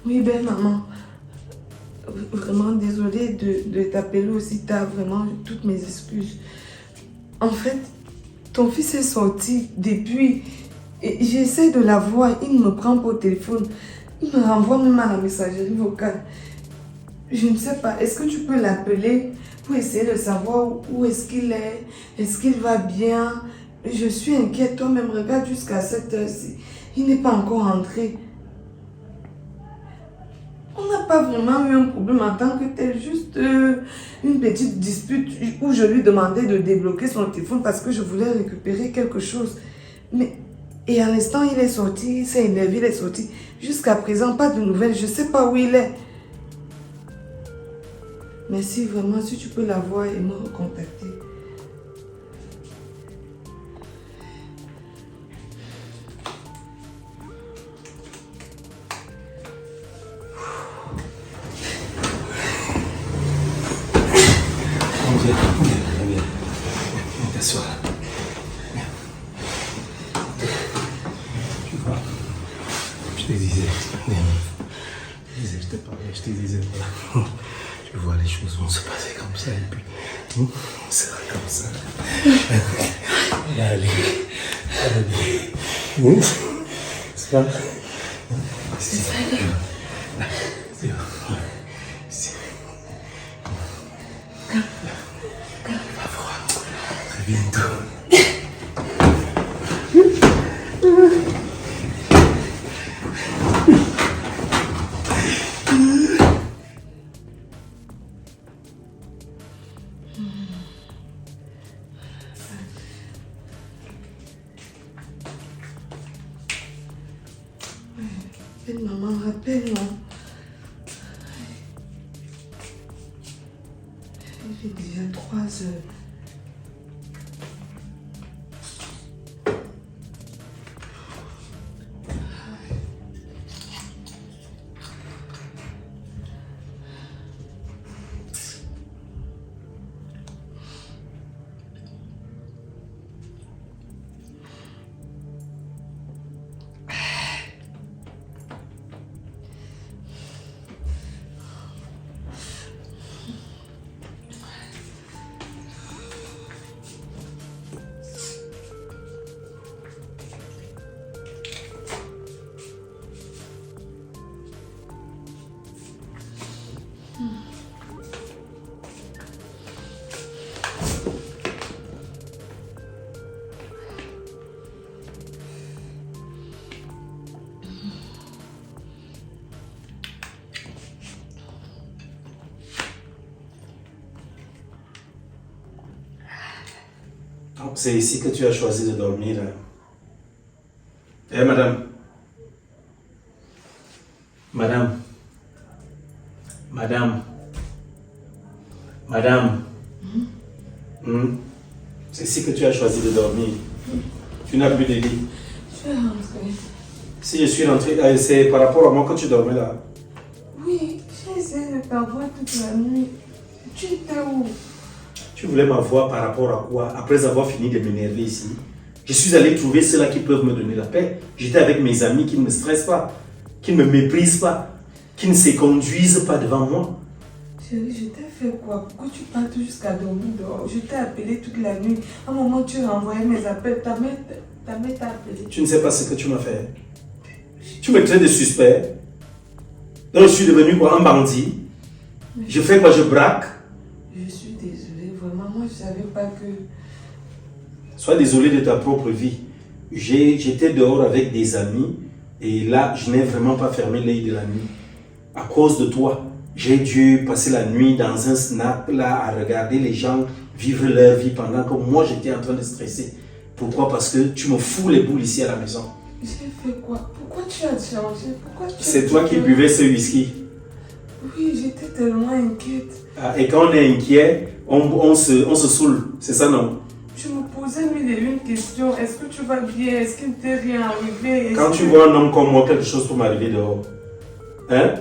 Oui, belle maman. Vraiment désolée de t'appeler aussi tard. Vraiment, toutes mes excuses. En fait, ton fils est sorti depuis. Et j'essaie de la voir. Il ne me prend pas au téléphone. Il me renvoie même à la messagerie vocale. Je ne sais pas. Est-ce que tu peux l'appeler pour essayer de savoir où est-ce qu'il est? Est-ce qu'il va bien? Je suis inquiète. Toi-même, regarde jusqu'à cette heure-ci. Il n'est pas encore rentré. On n'a pas vraiment eu un problème en tant que tel, juste une petite dispute où je lui demandais de débloquer son téléphone parce que je voulais récupérer quelque chose. Et à l'instant, il est sorti, il s'est énervé, il est sorti. Jusqu'à présent, pas de nouvelles, je ne sais pas où il est. Merci vraiment, si tu peux la voir et me recontacter. Viens, t'assois là. Tu vois, je te disais, je te parlais, je te disais, voilà. Tu vois, les choses vont se passer comme ça et puis, on sera comme ça. Allez. C'est ça? C'est ça. C'est ça. Bientôt. Maman, rappelle-moi. Il fait déjà 3 heures. C'est ici que tu as choisi de dormir. Eh, madame. Madame. Madame. Madame. C'est ici que tu as choisi de dormir. Tu n'as plus de lit. Je vais rentrer. Si je suis rentré, c'est par rapport à moi que tu dormais là. Oui, j'ai essayé de t'avoir toute la nuit. Tu étais où? Tu voulais m'avoir par rapport à quoi? Après avoir fini de m'énerver ici, je suis allé trouver ceux-là qui peuvent me donner la paix. J'étais avec mes amis qui ne me stressent pas, qui ne me méprisent pas, qui ne se conduisent pas devant moi. Chérie, je t'ai fait quoi? Pourquoi tu partes jusqu'à dormir dehors? Je t'ai appelé toute la nuit. À un moment, tu renvoyais mes appels. Ta mère t'a appelé. Tu ne sais pas ce que tu m'as fait. Tu me traites de suspect. Donc je suis devenu quoi? Un bandit. Je fais quoi? Je braque. Je suis désolée, vraiment. Moi, je ne savais pas que... Sois désolé de ta propre vie. J'étais dehors avec des amis et là, je n'ai vraiment pas fermé l'œil de la nuit. À cause de toi, j'ai dû passer la nuit dans un snap là à regarder les gens vivre leur vie pendant que moi, j'étais en train de stresser. Pourquoi? Parce que tu me fous les boules ici à la maison. J'ai fait quoi? Pourquoi tu as changé? C'est toi qui buvais ce whisky. Oui, j'étais tellement inquiète. Ah, et quand on est inquiet, on se saoule. C'est ça, non? Je me posais mille et une questions. Est-ce que tu vas bien? Est-ce qu'il ne t'est rien arrivé? Quand tu vois un homme comme moi, quelque chose peut m'arriver dehors. Hein?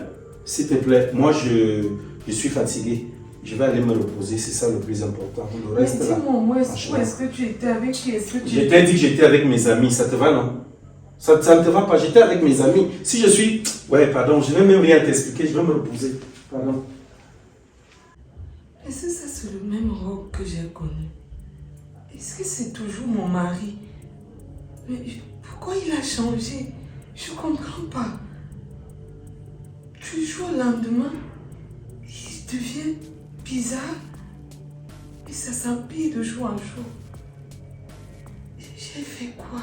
S'il te plaît, moi je suis fatigué. Je vais aller me reposer, c'est ça le plus important. Le reste là. Dis-moi, où est-ce que tu étais? Avec qui est-ce que tu Je t'ai dit que j'étais avec mes amis, ça te va, non? Ça ne te va pas, j'étais avec mes amis. Si je suis... Ouais, pardon, je ne vais même rien t'expliquer, je vais me reposer. Pardon. Est-ce que ça c'est le même robe que j'ai connu? Est-ce que c'est toujours mon mari? Mais pourquoi il a changé? Je ne comprends pas. Du jour au lendemain, il devient bizarre et ça s'empire de jour en jour. J'ai fait quoi?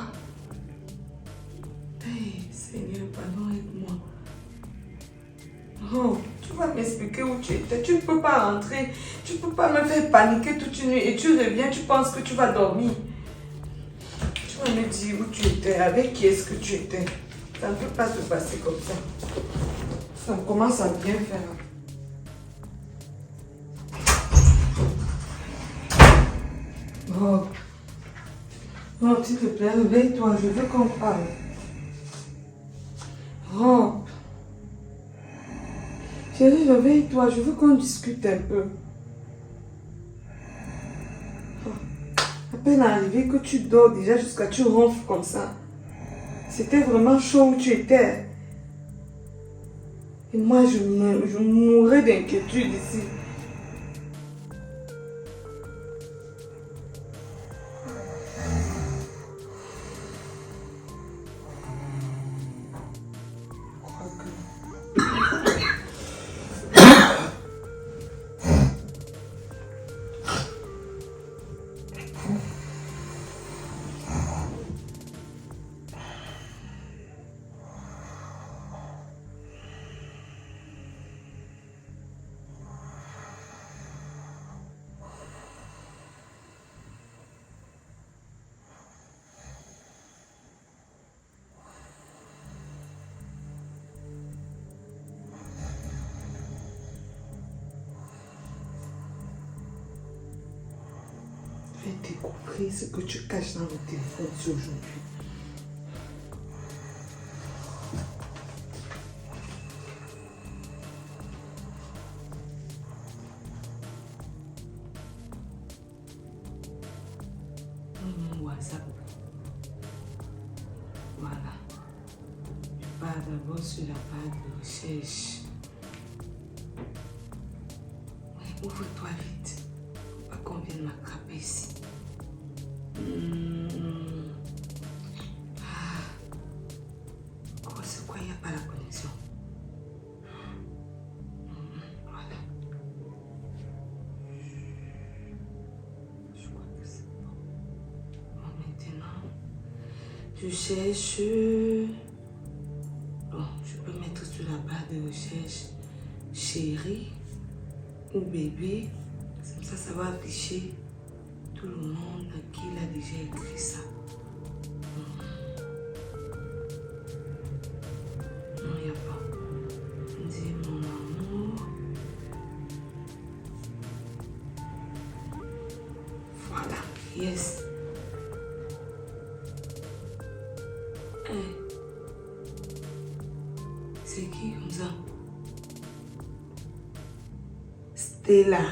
Hey, Seigneur, pardon, aide-moi. Oh, tu vas m'expliquer où tu étais. Tu ne peux pas rentrer. Tu ne peux pas me faire paniquer toute une nuit et tu reviens, tu penses que tu vas dormir. Tu vas me dire où tu étais, avec qui est-ce que tu étais. Ça ne peut pas se passer comme ça. Ça commence à bien faire. Oh, oh, s'il te plaît, réveille-toi, je veux qu'on parle. Oh. Chérie, réveille-toi, je veux qu'on discute un peu. Oh. À peine arrivé que tu dors déjà jusqu'à tu ronfles comme ça. C'était vraiment chaud où tu étais. Et moi, je mourrais d'inquiétude ici. Je vais découvrir ce que tu caches dans le téléphone aujourd'hui. Mon WhatsApp. Voilà. Je pars d'abord sur la page de recherche. Ouais, ouvre-toi vite. Faut pas qu'on vienne m'attraper ici. Quoi, c'est quoi? Il n'y a pas la connexion. Voilà. Je crois que c'est bon. Bon, maintenant, je cherche. Bon, je peux mettre sur la barre de recherche chérie ou bébé. Comme ça va afficher tout le monde à qui il a déjà écrit ça. Non, il n'y a pas. Dis mon amour. Voilà, yes. Hey. C'est qui comme ça? Stella.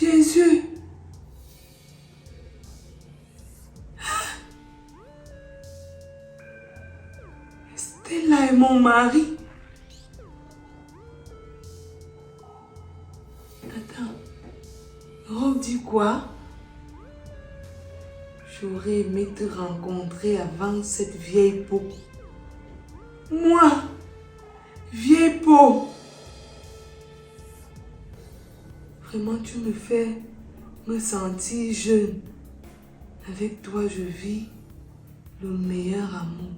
Jésus. Stella est mon mari. Attends. Rob dit quoi? J'aurais aimé te rencontrer avant cette vieille peau. Moi, vieille peau. Vraiment, tu me fais me sentir jeune. Avec toi, je vis le meilleur amour.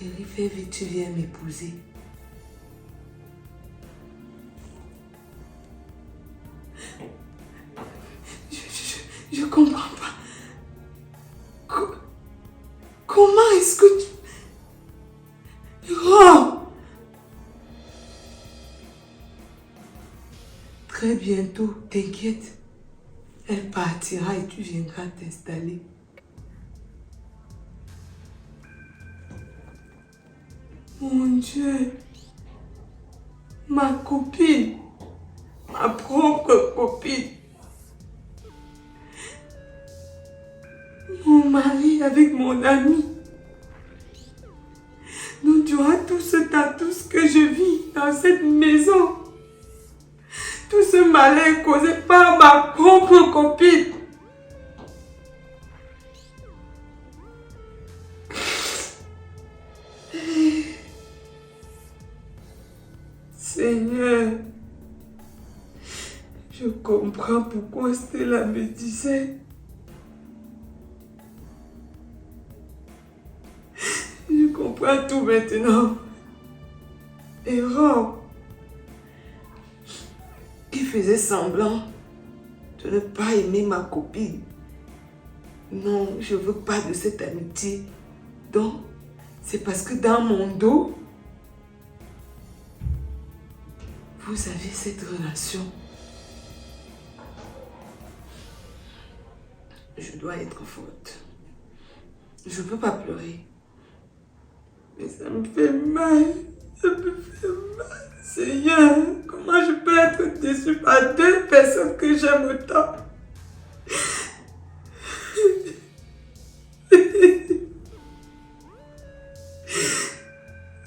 Chérie, fais vite, tu viens m'épouser. Je comprends pas. Comment est-ce que tu... Oh! Très bientôt, t'inquiète. Elle partira et tu viendras t'installer. Mon Dieu. Ma copine. Ma propre copine. Mon mari avec mon ami. Donc tu vois tout ce que je vis dans cette maison. Tout ce malheur causé par ma propre copine. Seigneur, je comprends pourquoi Stella me disait. Je comprends tout maintenant. Erreur. Qui faisait semblant de ne pas aimer ma copine. Non, je ne veux pas de cette amitié. Donc, c'est parce que dans mon dos, vous avez cette relation. Je dois être forte. Je ne peux pas pleurer. Mais ça me fait mal. Ça me fait mal. Seigneur, comment je peux être déçue par deux personnes que j'aime autant?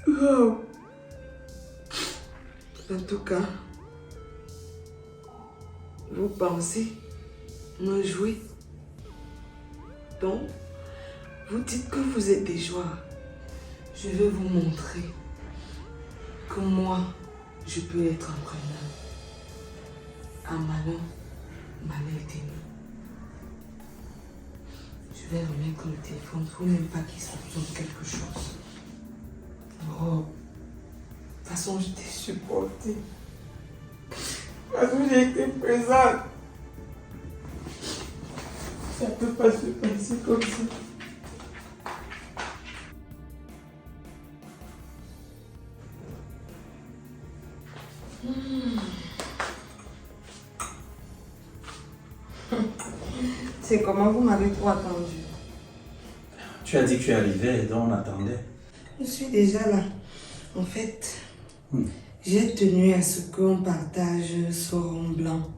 Oh. En tout cas, vous pensez me jouer. Donc, vous dites que vous êtes des joueurs. Je vais vous montrer que moi, je peux être un preneur. Un malin, malin est. Je vais remettre le téléphone. Il ne faut même pas qu'il soupçonne quelque chose. Oh. De toute façon, je t'ai supporté. De toute façon, j'ai été présente. Ça ne peut pas se passer comme ça. C'est comment vous m'avez trop attendu. Tu as dit que tu arrivais, donc on attendait. Je suis déjà là. En fait, j'ai tenu à ce qu'on partage ce rond blanc.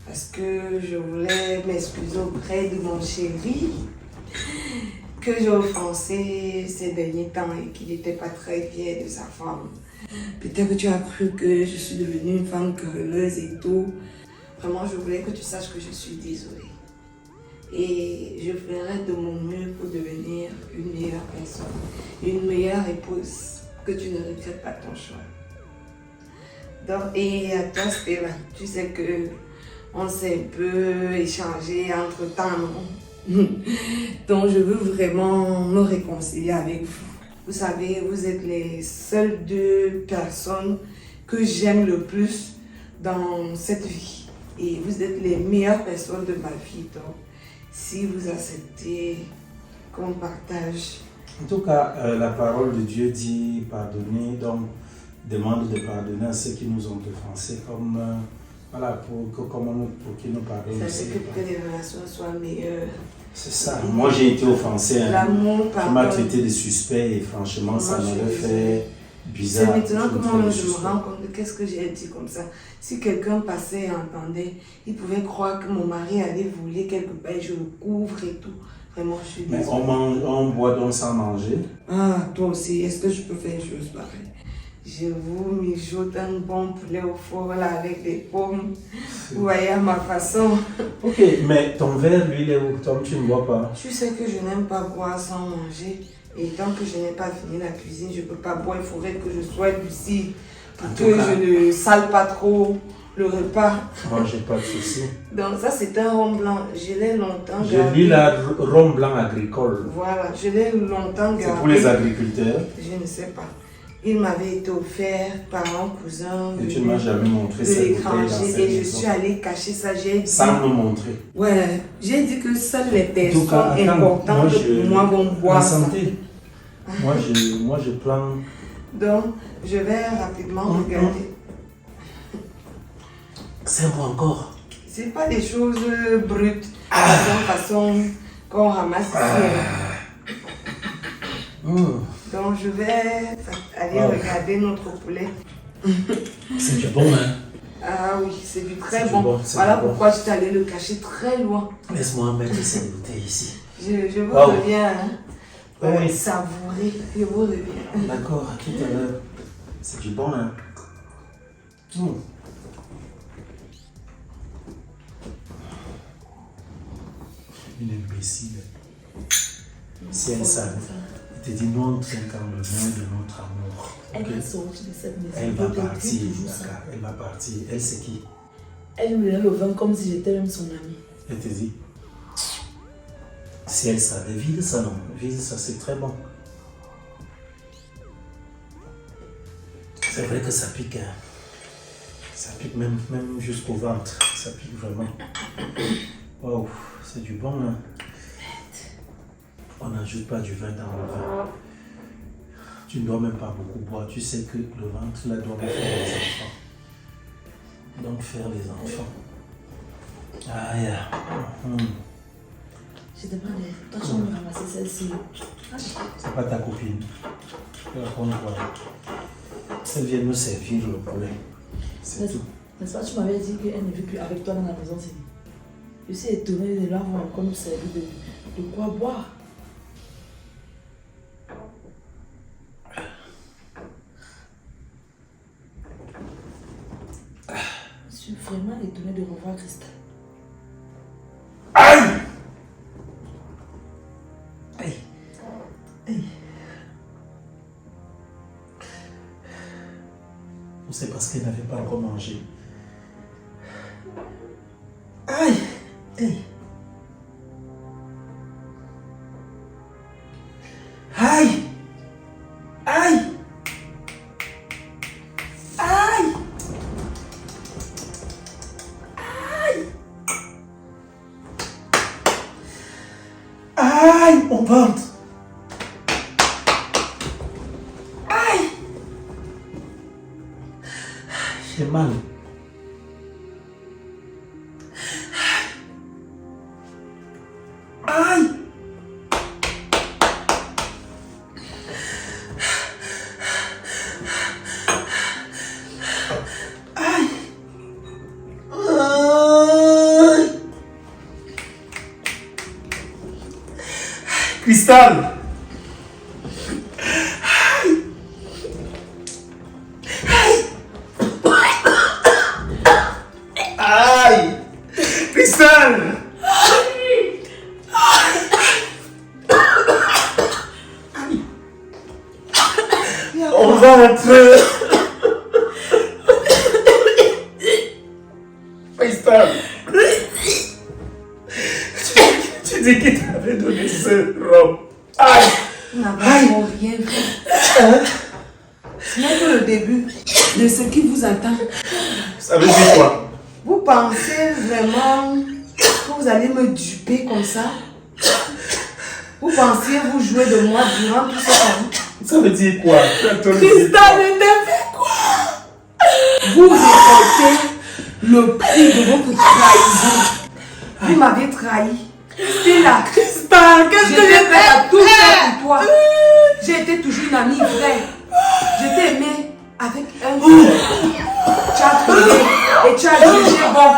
Parce que je voulais m'excuser auprès de mon chéri que j'ai offensé ces derniers temps et qu'il n'était pas très fier de sa femme. Peut-être que tu as cru que je suis devenue une femme querelleuse et tout. Vraiment, je voulais que tu saches que je suis désolée. Et je ferai de mon mieux pour devenir une meilleure personne, une meilleure épouse, que tu ne regrettes pas ton choix. Donc, et à toi, Stella, tu sais que on s'est un peu échangé entre temps, non? Donc, je veux vraiment me réconcilier avec vous. Vous savez, vous êtes les seules deux personnes que j'aime le plus dans cette vie. Et vous êtes les meilleures personnes de ma vie. Donc, si vous acceptez qu'on partage. En tout cas, la parole de Dieu dit pardonner, donc demande de pardonner à ceux qui nous ont offensés, comme voilà, pour qu'ils nous pardonnent. Ça fait que les relations soient meilleures. C'est ça. Moi, j'ai été offensé. L'amour, tu m'as traité de suspect et franchement, ça m'aurait fait bizarre. C'est maintenant que moi, je me rends compte de qu'est-ce que j'ai dit comme ça. Si quelqu'un passait et entendait, il pouvait croire que mon mari allait voler quelque part, je le couvre et tout. Vraiment, je suis désolée. Mais on boit donc sans manger. Ah, toi aussi, est-ce que je peux faire une chose pareille? Je vous mijote un bon poulet au four là avec des pommes. Vous voyez à ma façon. Ok, mais ton verre, lui, il est où? Tom, tu ne bois pas. Tu sais que je n'aime pas boire sans manger. Et tant que je n'ai pas fini la cuisine, je ne peux pas boire. Il faudrait que je sois lucide pour que je ne sale pas trop le repas. Moi, j'ai pas de souci. Donc ça, c'est un rhum blanc. Je l'ai longtemps Je gardé. lis la rhum blanc agricole. Voilà, je l'ai longtemps gardé. C'est pour les agriculteurs. Je ne sais pas. Il m'avait été offert par un cousin Et tu ne m'as jamais montré de cette bouteille dans l'étranger cette et je maison. suis allée cacher ça. J'ai dit, Sans me montrer. ouais, j'ai dit que seules les En tout personnes cas, attends, importantes pour moi vont la boire ça. santé. Moi, je prends... Donc, je vais rapidement regarder. C'est bon encore. C'est pas des choses brutes, de façon qu'on ramasse ici. Donc, je vais aller regarder notre poulet. C'est du bon, hein? Ah oui, c'est du très C'est du bon. bon, c'est Voilà du bon. pourquoi je suis allée le cacher très loin. Laisse-moi mettre cette bouteille ici. Je vous Wow. reviens, hein. Oui. Savourer, je vous reviens. D'accord, à tout à l'heure. C'est du bon, hein? Une imbécile. Si elle savait, elle te dit non, on tient quand le main de notre amour. Elle Ok? va sortir de cette maison. Elle va Je te dis partir, toujours ça. d'accord. Elle va partir. Elle, c'est qui? Elle me donne le vin comme si j'étais même son amie. Elle te dit. Si elle savait, vide ça, non. Vide ça, c'est très bon. C'est vrai que ça pique, hein. Ça pique même jusqu'au ventre. Ça pique vraiment. Waouh, c'est du bon, hein. On n'ajoute pas du vin dans le vin. Tu ne dois même pas beaucoup boire. Tu sais que le ventre, là, doit faire les enfants. Donc, faire les enfants. Aïe. Je te demandais, toi tu vas me ramasser celle-ci. C'est pas ta copine. Tu vas prendre quoi? Elle vient nous servir le poulet. C'est tout. N'est-ce pas, tu m'avais dit qu'elle ne vit plus avec toi dans la maison, c'est. Je suis étonnée de la voir encore nous servir de quoi boire. Je suis vraiment étonnée de revoir Christelle. Aïe! Aïe! Aïe! C'est parce qu'elle n'avait pas encore mangé. Aïe! Aïe! Aïe! Aïe! Aïe! Aïe, mon ventre. Aïe. J'ai mal. Aïe. Aïe. Cristal. Aïe. Cristal. On va entrer. Cristal. Tu dis qu'il t'avait donné ce robe. Aïe. Nous n'avons rien fait. Ce n'est que le début de ce qui vous attend. Ça veut dire quoi? Vous pensez vraiment que vous allez me duper comme ça? Vous pensiez vous jouer de moi durant tout ce temps? Ça veut dire quoi? Cristal, ne fait quoi? Vous récoltez le prix de votre trahison. Vous m'avez trahi. C'est là. Cristal, qu'est-ce que J'étais j'ai prête à fait? tout faire pour toi. J'ai été toujours une amie vraie. Je t'ai aimé avec un cœur. Tu as trouvé et tu as jugé bon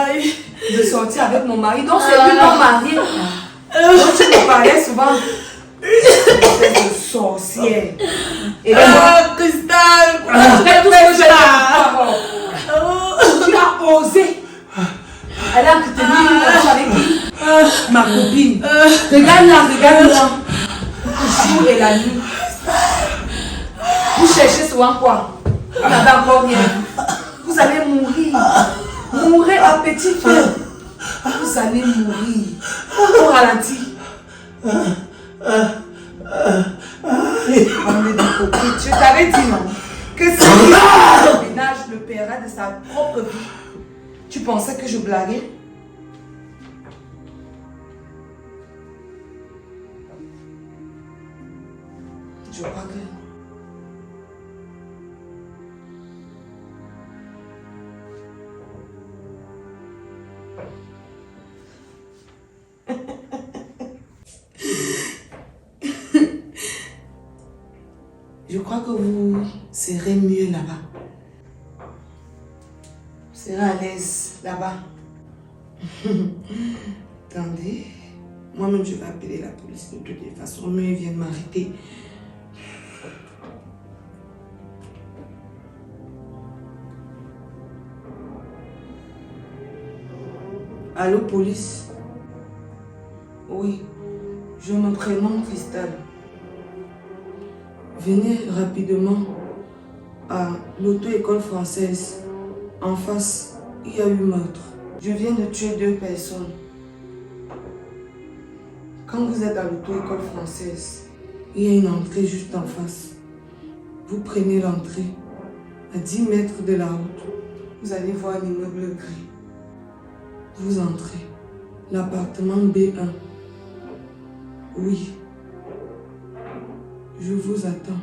de sortir avec mon mari. Donc c'est une non mariée. Donc tu me parlais souvent de sorcière. Et là, Cristal, tu as tout ce que j'ai fait. Tu as osé. Elle a tenu une relation avec qui? Ma copine. Regarde-la. Le jour et la nuit. Vous cherchez souvent quoi? Vous n'avez encore rien. Vous allez mourir. petit frère, vous allez mourir. Au ralenti. Je t'avais dit non, que si le ménage le paiera de sa propre vie, tu pensais que je blaguais? Je crois que... Je crois que vous serez mieux là-bas. Vous serez à l'aise là-bas. Attendez. Moi-même, je vais appeler la police de toute façon. Mais ils viennent m'arrêter. Allô, police? Oui, je me prénomme Cristal. Venez rapidement à l'auto-école française. En face, il y a eu meurtre. Je viens de tuer 2 personnes. Quand vous êtes à l'auto-école française, il y a une entrée juste en face. Vous prenez l'entrée à 10 mètres de la route. Vous allez voir l'immeuble gris. Vous entrez. L'appartement B1. Oui. Je vous attends.